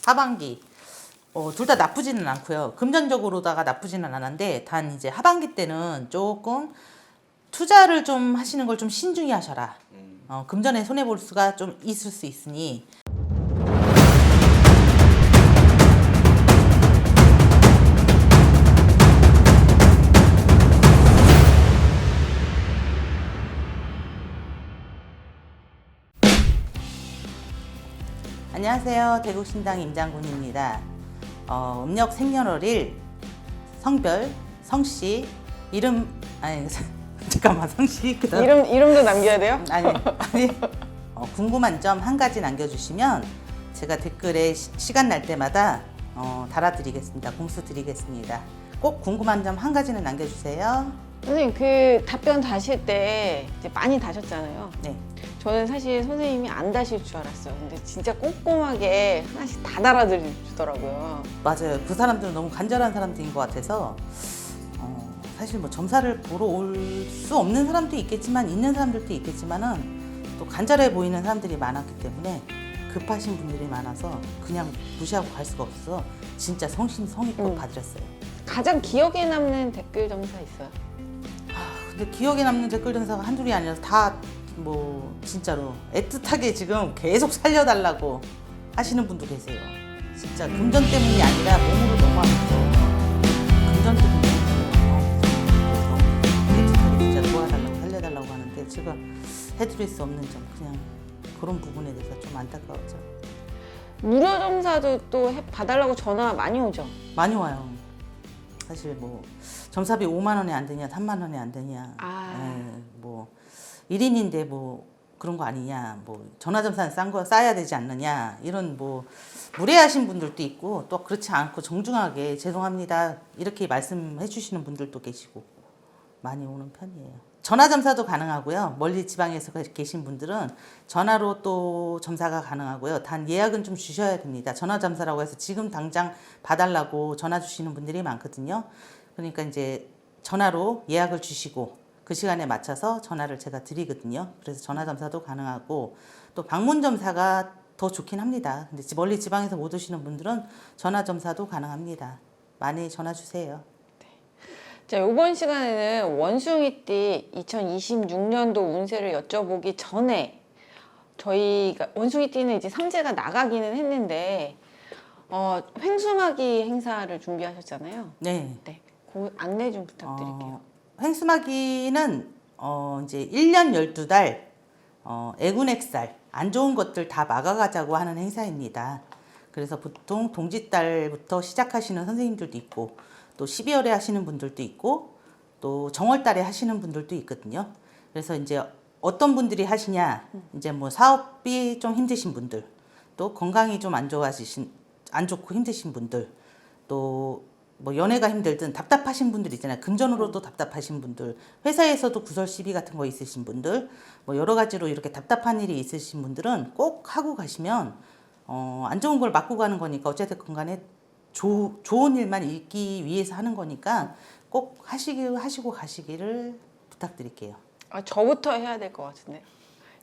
하반기 둘 다 나쁘지는 않고요. 금전적으로다가 나쁘지는 않은데 단 이제 하반기 때는 조금 투자를 좀 하시는 걸 좀 신중히 하셔라. 금전에 손해 볼 수가 좀 있을 수 있으니. 안녕하세요. 대구신당 임장군입니다. 음력 생년월일, 성별, 성씨, 이름, 아니 잠깐만, 성씨 그다음 이름도 남겨야 돼요? 아니 궁금한 점 한 가지 남겨주시면 제가 댓글에 시간 날 때마다 달아드리겠습니다. 공수 드리겠습니다. 꼭 궁금한 점 한 가지는 남겨주세요. 선생님 그 답변 다실 때 이제 많이 다셨잖아요. 네. 저는 사실 선생님이 안 다실 줄 알았어요. 근데 진짜 꼼꼼하게 하나씩 다 달아주더라고요. 맞아요. 그 사람들은 너무 간절한 사람들인 것 같아서 사실 뭐 점사를 보러 올 수 없는 사람도 있겠지만 있는 사람들도 있겠지만은 또 간절해 보이는 사람들이 많았기 때문에 급하신 분들이 많아서 그냥 무시하고 갈 수가 없어서 진짜 성심성의껏 봐드렸어요. 가장 기억에 남는 댓글 점사 있어요? 근데 기억에 남는 댓글 전사가 한둘이 아니라 다 뭐 진짜로 애틋하게 지금 계속 살려달라고 하시는 분도 계세요. 진짜 금전 때문이 아니라 몸으로 너무 아프죠. 금전 때문에 애틋하게 진짜 도와달라고 살려달라고 하는데 제가 해드릴 수 없는 점 그냥 그런 부분에 대해서 좀 안타까워져. 무료 점사도 또 봐달라고 전화 많이 오죠? 많이 와요. 사실 뭐 점사비 5만 원에 안 되냐 3만 원에 안 되냐 뭐 1인인데 뭐 그런 거 아니냐 뭐 전화점사는 싼 거 싸야 되지 않느냐 이런 뭐 무례하신 분들도 있고 또 그렇지 않고 정중하게 죄송합니다 이렇게 말씀해 주시는 분들도 계시고 많이 오는 편이에요. 전화점사도 가능하고요. 멀리 지방에서 계신 분들은 전화로 또 점사가 가능하고요. 단 예약은 좀 주셔야 됩니다. 전화점사라고 해서 지금 당장 봐달라고 전화 주시는 분들이 많거든요. 그러니까 이제 전화로 예약을 주시고 그 시간에 맞춰서 전화를 제가 드리거든요. 그래서 전화점사도 가능하고 또 방문점사가 더 좋긴 합니다. 근데 멀리 지방에서 못 오시는 분들은 전화점사도 가능합니다. 많이 전화 주세요. 자, 이번 시간에는 원숭이띠 2026년도 운세를 여쭤보기 전에 저희가 원숭이띠는 이제 삼재가 나가기는 했는데 횡수마기 행사를 준비하셨잖아요. 네. 네, 그 안내 좀 부탁드릴게요. 횡수마기는 이제 1년 12달 애군액살 안 좋은 것들 다 막아가자고 하는 행사입니다. 그래서 보통 동짓달부터 시작하시는 선생님들도 있고 또 12월에 하시는 분들도 있고 또 정월달에 하시는 분들도 있거든요. 그래서 이제 어떤 분들이 하시냐 이제 뭐 사업이 좀 힘드신 분들 또 건강이 좀 안 좋고 힘드신 분들 또 뭐 연애가 힘들든 답답하신 분들 있잖아요. 금전으로도 답답하신 분들, 회사에서도 구설 시비 같은 거 있으신 분들, 뭐 여러 가지로 이렇게 답답한 일이 있으신 분들은 꼭 하고 가시면 안 좋은 걸 막고 가는 거니까 어쨌든 간에 좋은 일만 있기 위해서 하는 거니까 꼭 하시고 가시기를 부탁드릴게요. 저부터 해야 될 것 같은데.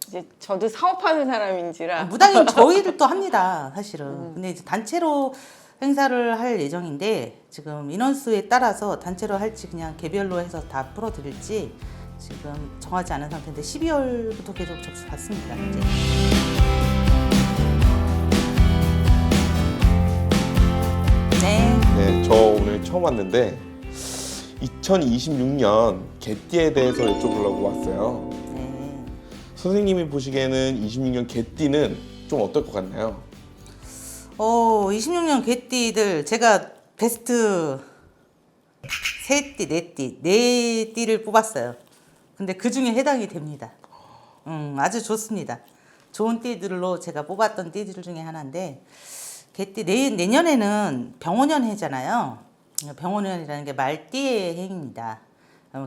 이제 저도 사업하는 사람인지라. 무당인 저희들도 합니다, 사실은. 근데 이제 단체로 행사를 할 예정인데 지금 인원수에 따라서 단체로 할지 그냥 개별로 해서 다 풀어드릴지 지금 정하지 않은 상태인데 12월부터 계속 접수 받습니다. 이제. 네, 저 오늘 처음 왔는데 2026년 개띠에 대해서 여쭤보려고 왔어요. 네. 선생님이 보시기에는 26년 개띠는 좀 어떨 것 같나요? 26년 개띠들 제가 베스트 3띠, 4띠, 4띠를 뽑았어요. 근데 그 중에 해당이 됩니다. 아주 좋습니다. 좋은 띠들로 제가 뽑았던 띠들 중에 하나인데 개띠 내년에는 병원년 해잖아요. 병원년이라는 게 말띠의 해입니다.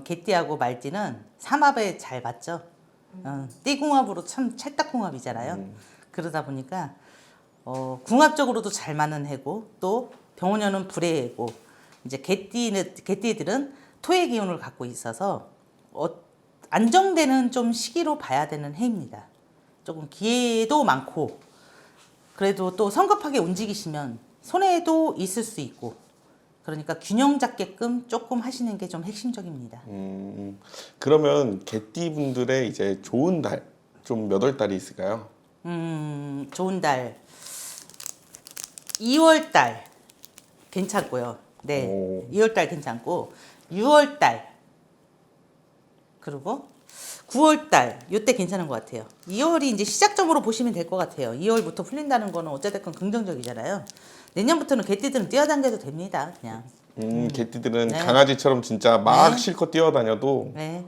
개띠하고 말띠는 삼합에 잘 맞죠. 띠궁합으로 참 찰떡궁합이잖아요. 그러다 보니까 궁합적으로도 잘 맞는 해고 또 병원년은 불의 해고 이제 개띠들은 토의 기운을 갖고 있어서 안정되는 좀 시기로 봐야 되는 해입니다. 조금 기회도 많고 그래도 또 성급하게 움직이시면 손해도 있을 수 있고 그러니까 균형 잡게끔 조금 하시는 게 좀 핵심적입니다. 그러면 개띠 분들의 이제 좋은 달, 좀 몇 월 달이 있을까요? 좋은 달 2월 달 괜찮고요. 네, 오. 2월 달 괜찮고 6월 달 그리고 9월 달 요때 괜찮은 것 같아요. 2월이 이제 시작점으로 보시면 될 것 같아요. 2월부터 풀린다는 거는 어쨌든 긍정적이잖아요. 내년부터는 개띠들은 뛰어다녀도 됩니다. 그냥. 개띠들은 네. 강아지처럼 진짜 막 네. 실컷 뛰어다녀도 네.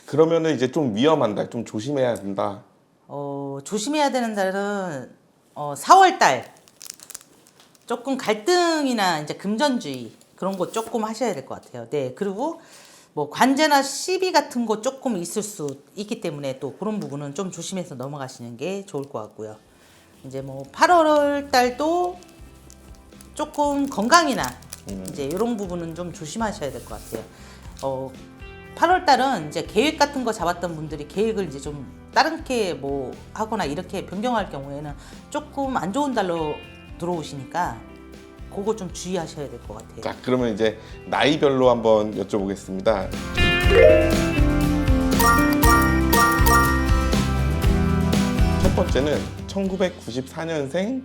그러면은 이제 좀 위험한 달, 좀 조심해야 된다. 조심해야 되는 달은 4월 달 조금 갈등이나 이제 금전주의 그런 거 조금 하셔야 될 것 같아요. 네. 그리고 뭐 관제나 시비 같은 거 조금 있을 수 있기 때문에 또 그런 부분은 좀 조심해서 넘어가시는 게 좋을 것 같고요. 이제 뭐 8월 달도 조금 건강이나 이제 이런 부분은 좀 조심하셔야 될 것 같아요. 8월 달은 이제 계획 같은 거 잡았던 분들이 계획을 이제 좀 다른 게 뭐 하거나 이렇게 변경할 경우에는 조금 안 좋은 달로 들어오시니까 그거 좀 주의하셔야 될 것 같아요. 자, 그러면 이제 나이별로 한번 여쭤보겠습니다. 첫 번째는 1994년생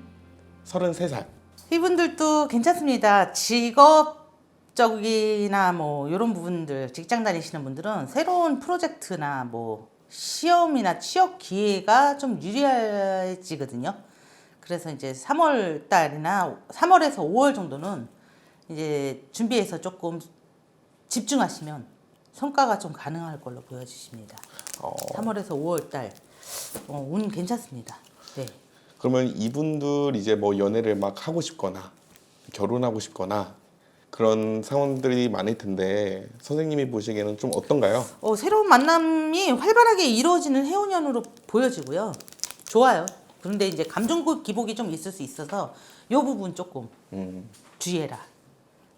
33살. 이분들도 괜찮습니다. 직업적이나 뭐 이런 부분들 직장 다니시는 분들은 새로운 프로젝트나 뭐 시험이나 취업 기회가 좀 유리해지거든요. 그래서 이제 3월 달이나 3월에서 5월 정도는 이제 준비해서 조금 집중하시면 성과가 좀 가능할 걸로 보여지십니다. 3월에서 5월 달 운 괜찮습니다. 네. 그러면 이분들 이제 뭐 연애를 막 하고 싶거나 결혼하고 싶거나 그런 상황들이 많을 텐데 선생님이 보시기에는 좀 어떤가요? 새로운 만남이 활발하게 이루어지는 해운년으로 보여지고요. 좋아요. 그런데 이제 감정 기복이 좀 있을 수 있어서 이 부분 조금 주의해라.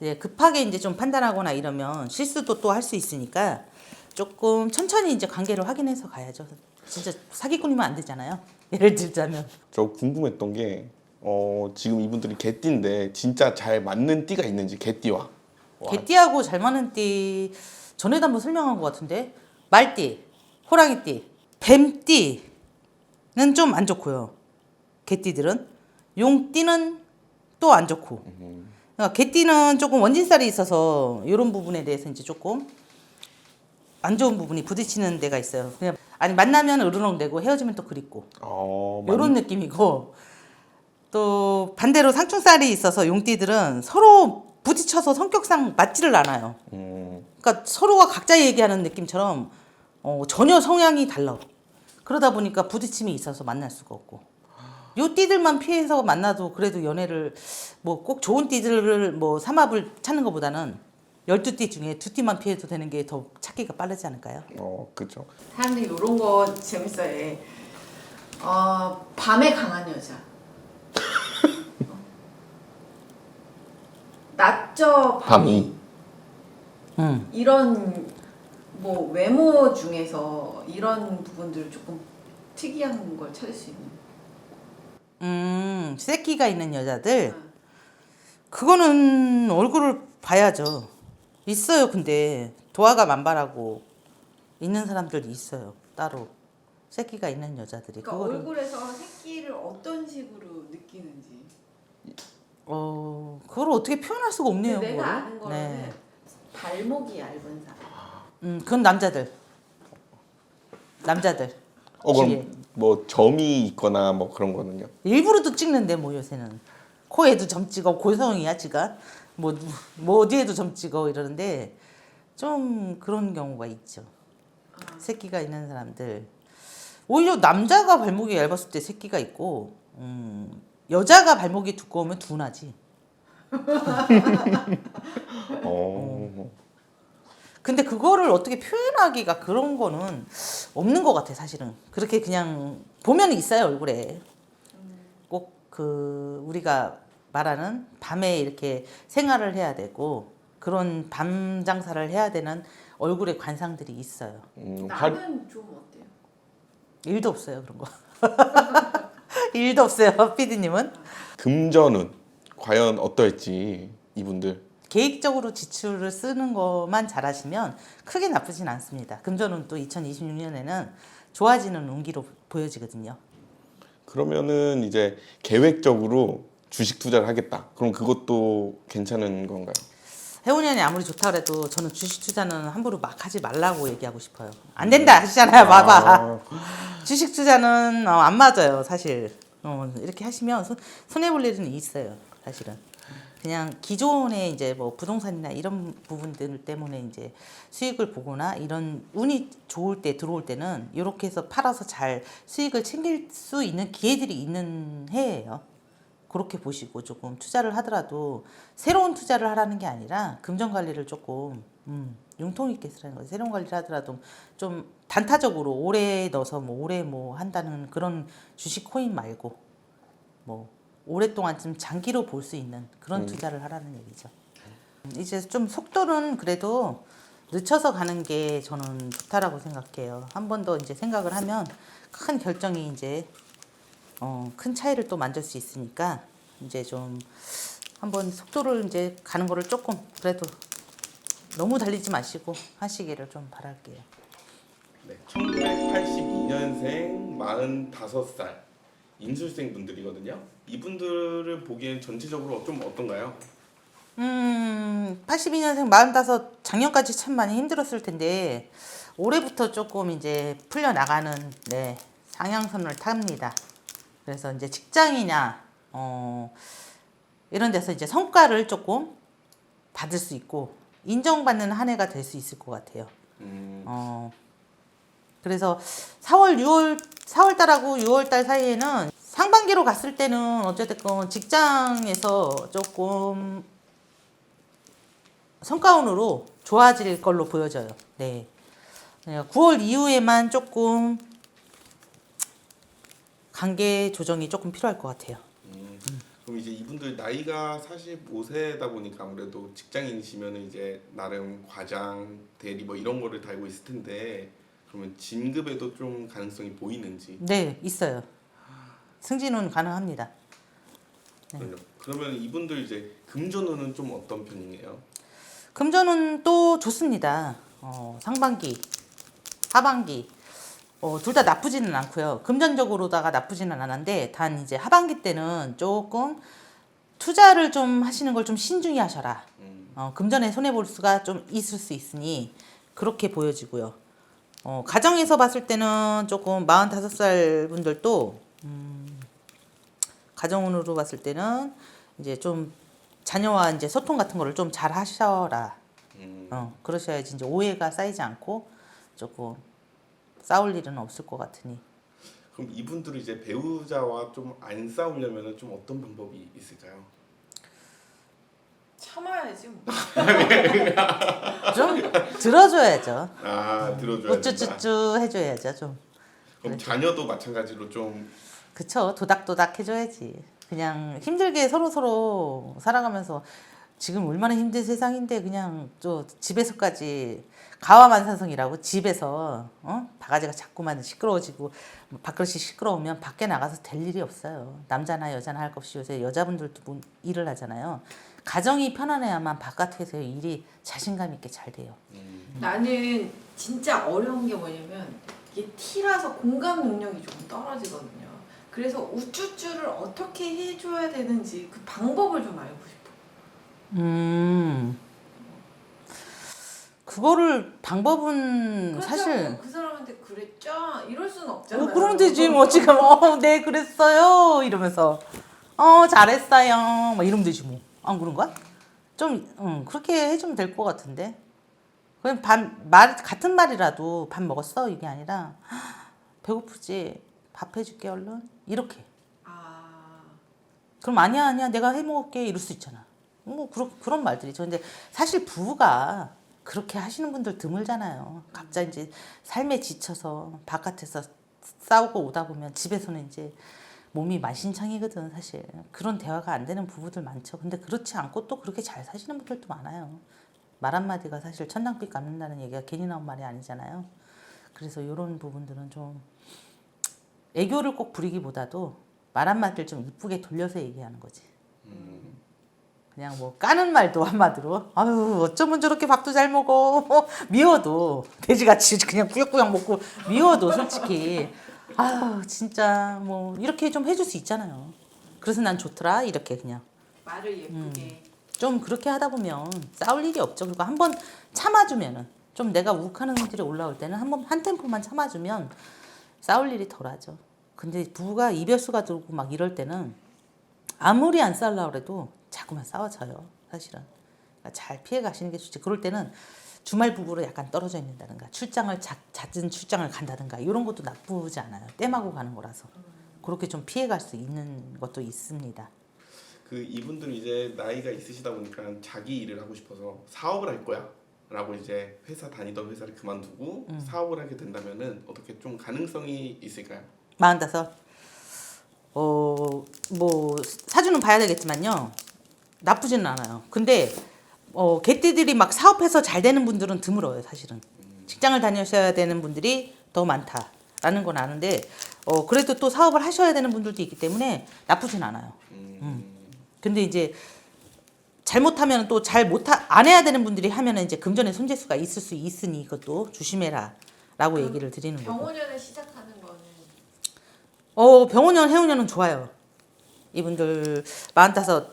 예, 급하게 이제 좀 판단하거나 이러면 실수도 또 할 수 있으니까 조금 천천히 이제 관계를 확인해서 가야죠. 진짜 사기꾼이면 안 되잖아요. 예를 들자면. 저 궁금했던 게 지금 이분들이 개띠인데 진짜 잘 맞는 띠가 있는지 개띠와 와, 개띠하고 잘 맞는 띠 전에도 한번 설명한 것 같은데 말띠, 호랑이띠, 뱀띠는 좀 안 좋고요. 개띠들은 용띠는 또 안 좋고. 그러니까 개띠는 조금 원진살이 있어서 이런 부분에 대해서 이제 조금 안 좋은 부분이 부딪히는 데가 있어요. 그냥 아니 만나면 으르렁대고 헤어지면 또 그립고 이런 느낌이고 또 반대로 상충살이 있어서 용띠들은 서로 부딪혀서 성격상 맞지를 않아요. 그러니까 서로가 각자 얘기하는 느낌처럼 전혀 성향이 달라. 그러다 보니까 부딪힘이 있어서 만날 수가 없고 요 띠들만 피해서 만나도 그래도 연애를 뭐 꼭 좋은 띠들을 뭐 삼합을 찾는 것보다는 12띠 중에 2띠만 피해도 되는 게 더 찾기가 빠르지 않을까요? 그렇죠. 사람들이 이런 거 재밌어요. 예. 밤에 강한 여자. 낮저 밤이. 이런 뭐 외모 중에서 이런 부분들을 조금 특이한 걸 찾을 수 있는. 새끼가 있는 여자들 그거는 얼굴을 봐야죠. 있어요. 근데 도화가 만발하고 있는 사람들이 있어요. 따로 새끼가 있는 여자들이 그러니까 그거를 얼굴에서 새끼를 어떤 식으로 느끼는지. 그걸 어떻게 표현할 수가 없네요. 근데 내가 그거를. 아는 거는 발목이 얇은 사람. 그건 남자들. 그럼 뒤에. 뭐 점이 있거나 뭐 그런 거는요? 일부러도 찍는데 뭐 요새는 코에도 점 찍어 고성이야 지가 뭐 어디에도 점 찍어 이러는데 좀 그런 경우가 있죠. 새끼가 있는 사람들 오히려 남자가 발목이 얇았을 때 새끼가 있고 여자가 발목이 두꺼우면 둔하지. 근데 그거를 어떻게 표현하기가 그런 거는 없는 것 같아 사실은. 그렇게 그냥 보면 있어요 얼굴에. 꼭 우리가 말하는 밤에 이렇게 생활을 해야 되고 그런 밤 장사를 해야 되는 얼굴의 관상들이 있어요. 나는 좀 어때요? 일도 없어요 그런 거. 일도 없어요, 피디님은. 금전은 과연 어떨지 이분들. 계획적으로 지출을 쓰는 것만 잘하시면 크게 나쁘진 않습니다. 금전은 또 2026년에는 좋아지는 운기로 보여지거든요. 그러면은 이제 계획적으로 주식 투자를 하겠다. 그럼 그것도 괜찮은 건가요? 해운년이 아무리 좋다 그래도 저는 주식 투자는 함부로 막 하지 말라고 얘기하고 싶어요. 안 된다 하시잖아요. 봐봐. 주식 투자는 안 맞아요, 사실. 이렇게 하시면 손해볼 일은 있어요, 사실은. 그냥 기존에 이제 뭐 부동산이나 이런 부분들 때문에 이제 수익을 보거나 이런 운이 좋을 때 들어올 때는 이렇게 해서 팔아서 잘 수익을 챙길 수 있는 기회들이 있는 해예요. 그렇게 보시고 조금 투자를 하더라도 새로운 투자를 하라는 게 아니라 금전 관리를 조금 융통 있게 쓰라는 거예요. 새로운 관리를 하더라도 좀 단타적으로 오래 넣어서 뭐 오래 뭐 한다는 그런 주식 코인 말고 뭐 오랫동안 좀 장기로 볼 수 있는 그런 투자를 하라는 얘기죠. 이제 좀 속도는 그래도 늦춰서 가는 게 저는 좋다라고 생각해요. 한 번 더 이제 생각을 하면 큰 결정이 이제 큰 차이를 또 만들 수 있으니까 이제 좀 한번 속도를 이제 가는 거를 조금 그래도 너무 달리지 마시고 하시기를 좀 바랄게요. 네, 1982년생 45살 인술생 분들이거든요. 이분들을 보기엔 전체적으로 좀 어떤가요? 82년생 45 작년까지 참 많이 힘들었을 텐데 올해부터 조금 이제 풀려 나가는 네, 상향선을 탑니다. 그래서 이제 직장이나 이런 데서 이제 성과를 조금 받을 수 있고 인정받는 한 해가 될 수 있을 것 같아요. 그래서 4월 달하고 6월 달 사이에는 상반기로 갔을 때는 어쨌든 직장에서 조금 성과운으로 좋아질 걸로 보여져요. 네. 9월 이후에만 조금 관계 조정이 조금 필요할 것 같아요. 그럼 이제 이분들 나이가 45세다 보니까 아무래도 직장인이시면 이제 나름 과장, 대리 뭐 이런 거를 달고 있을 텐데 그러면 진급에도 좀 가능성이 보이는지. 네, 있어요. 승진은 가능합니다. 그러면 이분들 이제 금전운은 좀 어떤 편이에요? 금전은 또 좋습니다. 상반기, 하반기 둘 다 나쁘지는 않고요. 금전적으로다가 나쁘지는 않은데 단 이제 하반기 때는 조금 투자를 좀 하시는 걸 좀 신중히 하셔라. 금전에 손해 볼 수가 좀 있을 수 있으니 그렇게 보여지고요. 가정에서 봤을 때는 조금 45살 분들도 가정운으로 봤을 때는 이제 좀 자녀와 이제 소통 같은 거를 좀 잘 하셔라. 그러셔야지 이제 오해가 쌓이지 않고 조금 싸울 일은 없을 것 같으니. 그럼 이분들이 이제 배우자와 좀 안 싸우려면 좀 어떤 방법이 있을까요? 참아야지 뭐. 좀 들어줘야죠. 들어줘야 된다. 우쭈쭈쭈 해줘야죠 좀. 그럼 자녀도 마찬가지로 좀 그쵸, 도닥도닥 해줘야지. 그냥 힘들게 서로 살아가면서 지금 얼마나 힘든 세상인데 그냥 또 집에서까지 가와만산성이라고 집에서 바가지가 자꾸만 시끄러워지고 밥그릇이 시끄러우면 밖에 나가서 될 일이 없어요. 남자나 여자나 할 것 없이 요새 여자분들도 일을 하잖아요. 가정이 편안해야만 바깥에서 일이 자신감 있게 잘 돼요. 나는 진짜 어려운 게 뭐냐면 이게 T라서 공감 능력이 조금 떨어지거든요. 그래서 우쭈쭈를 어떻게 해줘야 되는지 그 방법을 좀 알고 싶어. 그거를 방법은 그렇다고 사실 그 사람한테 그랬죠? 이럴 수는 없잖아요. 그럼 되지 뭐 지금 네 그랬어요 이러면서 잘했어요 막 이러면 되지 뭐 안 그런 거야? 좀 그렇게 해주면 될 것 같은데 그냥 말 같은 말이라도 밥 먹었어 이게 아니라 배고프지 밥 해줄게 얼른 이렇게 그럼 아니야 내가 해 먹을게 이럴 수 있잖아 뭐 그런 말들이죠. 근데 사실 부부가 그렇게 하시는 분들 드물잖아요. 각자 이제 삶에 지쳐서 바깥에서 싸우고 오다 보면 집에서는 이제 몸이 만신창이거든 사실. 그런 대화가 안 되는 부부들 많죠. 근데 그렇지 않고 또 그렇게 잘 사시는 분들도 많아요. 말 한마디가 사실 천당빛 갚는다는 얘기가 괜히 나온 말이 아니잖아요. 그래서 이런 부분들은 좀 애교를 꼭 부리기보다도 말 한마디를 좀 이쁘게 돌려서 얘기하는 거지. 그냥 뭐 까는 말도 한마디로 아유 어쩌면 저렇게 밥도 잘 먹어 미워도 돼지같이 그냥 꾸역꾸역 먹고 미워도 솔직히 아유 진짜 뭐 이렇게 좀 해줄 수 있잖아요. 그래서 난 좋더라 이렇게 그냥 말을 예쁘게. 좀 그렇게 하다 보면 싸울 일이 없죠. 그리고 한번 참아주면은 좀 내가 욱하는 일이 올라올 때는 한 템포만 참아주면 싸울 일이 덜하죠. 근데 부부가 이별수가 들고 막 이럴 때는 아무리 안 싸우려고 해도 자꾸만 싸워져요. 사실은. 그러니까 잘 피해 가시는 게 좋지. 그럴 때는 주말 부부로 약간 떨어져 있는다든가 출장을 잦은 출장을 간다든가 이런 것도 나쁘지 않아요. 땜하고 가는 거라서. 그렇게 좀 피해 갈 수 있는 것도 있습니다. 그 이분들은 이제 나이가 있으시다 보니까 자기 일을 하고 싶어서 사업을 할 거야 라고 이제 회사 다니던 회사를 그만두고 사업을 하게 된다면은 어떻게 좀 가능성이 있을까요? 45. 뭐 사주는 봐야 되겠지만요. 나쁘지는 않아요. 근데 개띠들이 막 사업해서 잘 되는 분들은 드물어요, 사실은. 직장을 다니셔야 되는 분들이 더 많다라는 건 아는데 그래도 또 사업을 하셔야 되는 분들도 있기 때문에 나쁘진 않아요. 근데 이제 잘못하면 또 안 해야 되는 분들이 하면은 이제 금전의 손재수가 있을 수 있으니 이것도 조심해라라고 얘기를 드리는 거고. 병원연을 시작하는 거는 병원연, 해운연은 좋아요. 이분들 45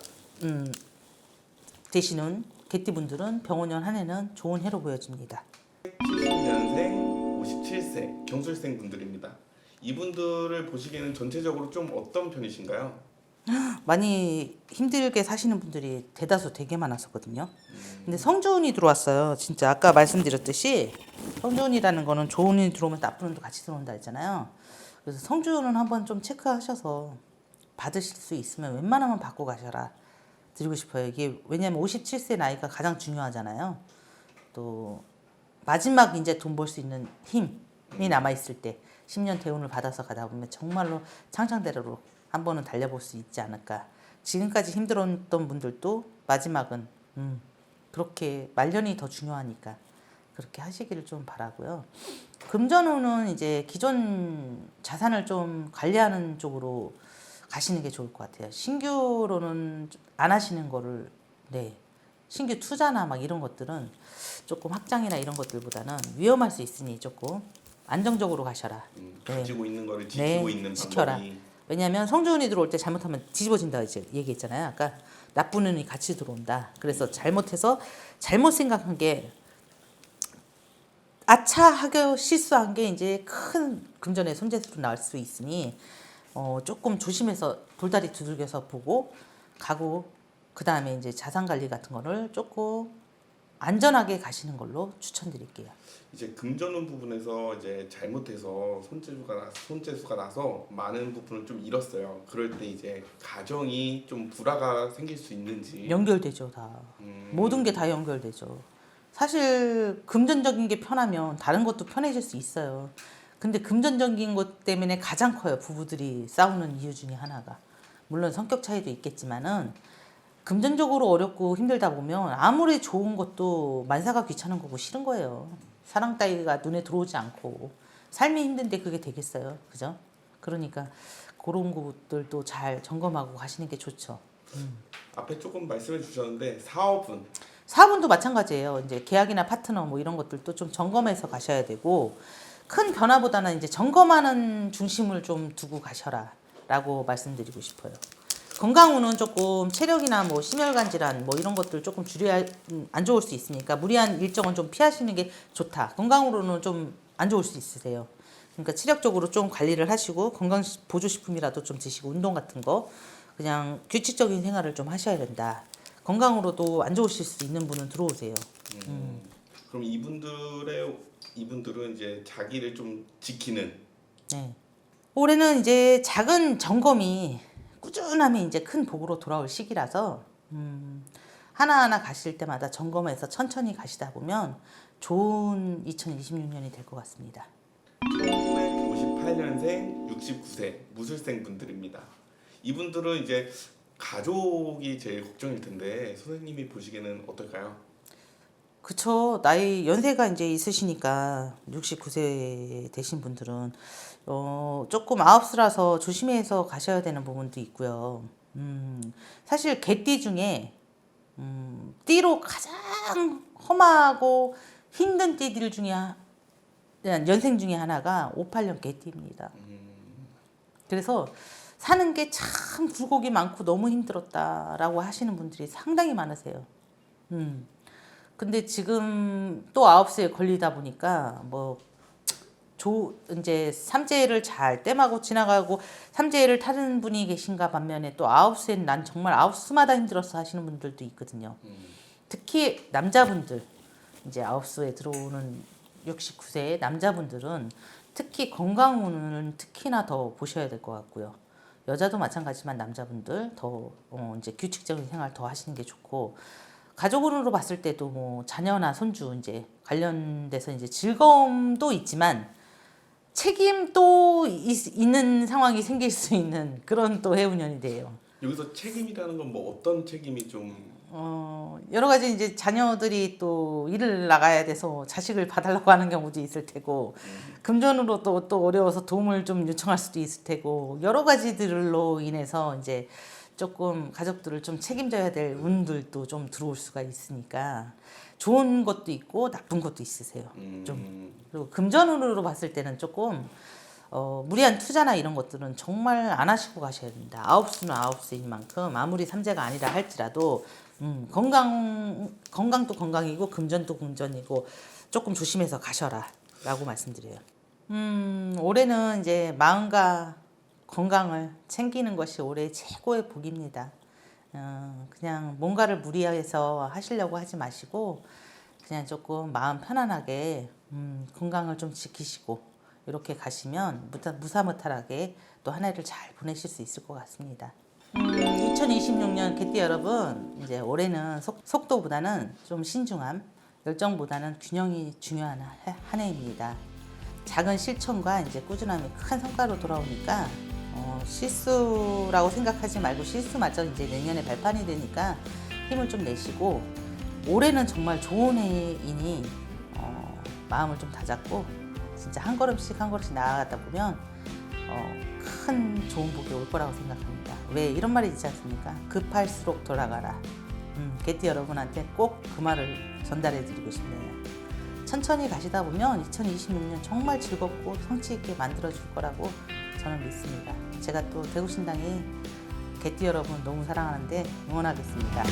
되시는 개띠분들은 병원연 한 해는 좋은 해로 보여집니다. 70년생, 57세 경술생 분들입니다. 이분들을 보시기에는 전체적으로 좀 어떤 편이신가요? 많이 힘들게 사시는 분들이 대다수 되게 많았었거든요. 근데 성주운이 들어왔어요. 진짜 아까 말씀드렸듯이 성주운이라는 거는 좋은 운이 들어오면 나쁜 운도 같이 들어온다 했잖아요. 그래서 성주운은 한번 좀 체크하셔서 받으실 수 있으면 웬만하면 받고 가셔라 드리고 싶어요. 이게 왜냐하면 57세 나이가 가장 중요하잖아요. 또 마지막 이제 돈 벌 수 있는 힘이 남아 있을 때 10년 대운을 받아서 가다 보면 정말로 창창대로로 한 번은 달려볼 수 있지 않을까. 지금까지 힘들었던 분들도 마지막은 그렇게 말년이 더 중요하니까 그렇게 하시기를 좀 바라고요. 금전운은 이제 기존 자산을 좀 관리하는 쪽으로 가시는 게 좋을 것 같아요. 신규로는 안 하시는 거를 신규 투자나 막 이런 것들은 조금 확장이나 이런 것들보다는 위험할 수 있으니 조금 안정적으로 가셔라. 가지고 있는 거를 지키고 있는 지켜라. 방법이 왜냐하면 성주운이 들어올 때 잘못하면 뒤집어진다 이제 얘기했잖아요. 아까 나쁜 운이 같이 들어온다. 그래서 잘못 생각한 게 아차하게 실수한 게 이제 큰 금전의 손재수로 나올 수 있으니 조금 조심해서 돌다리 두들겨서 보고 가고 그 다음에 이제 자산 관리 같은 거를 조금 안전하게 가시는 걸로 추천드릴게요. 이제 금전운 부분에서 이제 잘못해서 손재수가 나서 많은 부분을 좀 잃었어요. 그럴 때 이제 가정이 좀 불화가 생길 수 있는지. 연결되죠, 다. 모든 게 다 연결되죠. 사실 금전적인 게 편하면 다른 것도 편해질 수 있어요. 근데 금전적인 것 때문에 가장 커요. 부부들이 싸우는 이유 중에 하나가. 물론 성격 차이도 있겠지만은 금전적으로 어렵고 힘들다 보면 아무리 좋은 것도 만사가 귀찮은 거고 싫은 거예요. 사랑 따위가 눈에 들어오지 않고 삶이 힘든데 그게 되겠어요. 그죠? 그러니까 그런 것들도 잘 점검하고 가시는 게 좋죠. 앞에 조금 말씀해 주셨는데 사업은 사업운도 마찬가지예요. 이제 계약이나 파트너 뭐 이런 것들도 좀 점검해서 가셔야 되고 큰 변화보다는 이제 점검하는 중심을 좀 두고 가셔라라고 말씀드리고 싶어요. 건강운은 조금 체력이나 뭐 심혈관 질환 뭐 이런 것들 조금 줄여야 안 좋을 수 있으니까 무리한 일정은 좀 피하시는 게 좋다. 건강으로는 좀 안 좋을 수 있으세요. 그러니까 체력적으로 좀 관리를 하시고 건강 보조식품이라도 좀 드시고 운동 같은 거 그냥 규칙적인 생활을 좀 하셔야 된다. 건강으로도 안 좋으실 수 있는 분은 들어오세요. 그럼 이분들은 이제 자기를 좀 지키는. 네. 올해는 이제 작은 점검이 꾸준하면 이제 큰 복으로 돌아올 시기라서 하나하나 가실 때마다 점검해서 천천히 가시다 보면 좋은 2026년이 될 것 같습니다. 1958년생 69세 무술생 분들입니다. 이분들은 이제 가족이 제일 걱정일 텐데 선생님이 보시기에는 어떨까요? 그쵸. 나이 연세가 이제 있으시니까 69세 되신 분들은 조금 아홉수라서 조심해서 가셔야 되는 부분도 있고요. 사실 개띠 중에 띠로 가장 험하고 힘든 띠들 중에 연생 중에 하나가 58년 개띠입니다. 그래서 사는 게 참 굴곡이 많고 너무 힘들었다라고 하시는 분들이 상당히 많으세요. 근데 지금 또 9시에 걸리다 보니까 이제 삼재를 잘 땜하고 지나가고 삼재를 타는 분이 계신가 반면에 또 9시에는 난 정말 9시마다 힘들었어 하시는 분들도 있거든요. 특히 남자분들 이제 9시에 들어오는 69세 남자분들은 특히 건강운은 특히나 더 보셔야 될 것 같고요. 여자도 마찬가지지만 남자분들 더 이제 규칙적인 생활 더 하시는 게 좋고, 가족으로 봤을 때도 뭐 자녀나 손주 이제 관련돼서 이제 즐거움도 있지만 책임도 있는 상황이 생길 수 있는 그런 또 해운년이 돼요. 여기서 책임이라는 건 뭐 어떤 책임이 좀 여러 가지 이제 자녀들이 또 일을 나가야 돼서 자식을 봐달라고 하는 경우도 있을 테고, 금전으로 또 어려워서 도움을 좀 요청할 수도 있을 테고, 여러 가지들로 인해서 이제 조금 가족들을 좀 책임져야 될 운들도 좀 들어올 수가 있으니까 좋은 것도 있고 나쁜 것도 있으세요. 좀. 그리고 금전운으로 봤을 때는 조금 무리한 투자나 이런 것들은 정말 안 하시고 가셔야 됩니다. 9수는 9수인 만큼 아무리 삼재가 아니라 할지라도 건강도 건강이고 금전도 금전이고 조금 조심해서 가셔라 라고 말씀드려요. 올해는 이제 마음과 건강을 챙기는 것이 올해 최고의 복입니다. 그냥 뭔가를 무리해서 하시려고 하지 마시고 그냥 조금 마음 편안하게 건강을 좀 지키시고 이렇게 가시면 무사무탈하게 또 한 해를 잘 보내실 수 있을 것 같습니다. 2026년 개띠 여러분, 이제 올해는 속도보다는 좀 신중함, 열정보다는 균형이 중요한 한 해입니다. 작은 실천과 이제 꾸준함이 큰 성과로 돌아오니까 실수라고 생각하지 말고 실수마저 이제 내년에 발판이 되니까 힘을 좀 내시고, 올해는 정말 좋은 해이니 마음을 좀 다잡고 진짜 한 걸음씩 한 걸음씩 나아가다 보면 큰 좋은 복이 올 거라고 생각합니다. 왜 이런 말이 있지 않습니까? 급할수록 돌아가라. 개띠 여러분한테 꼭 그 말을 전달해 드리고 싶네요. 천천히 가시다 보면 2026년 정말 즐겁고 성취 있게 만들어 줄 거라고 저는 믿습니다. 제가 또 대구신당이 개띠 여러분 너무 사랑하는데 응원하겠습니다.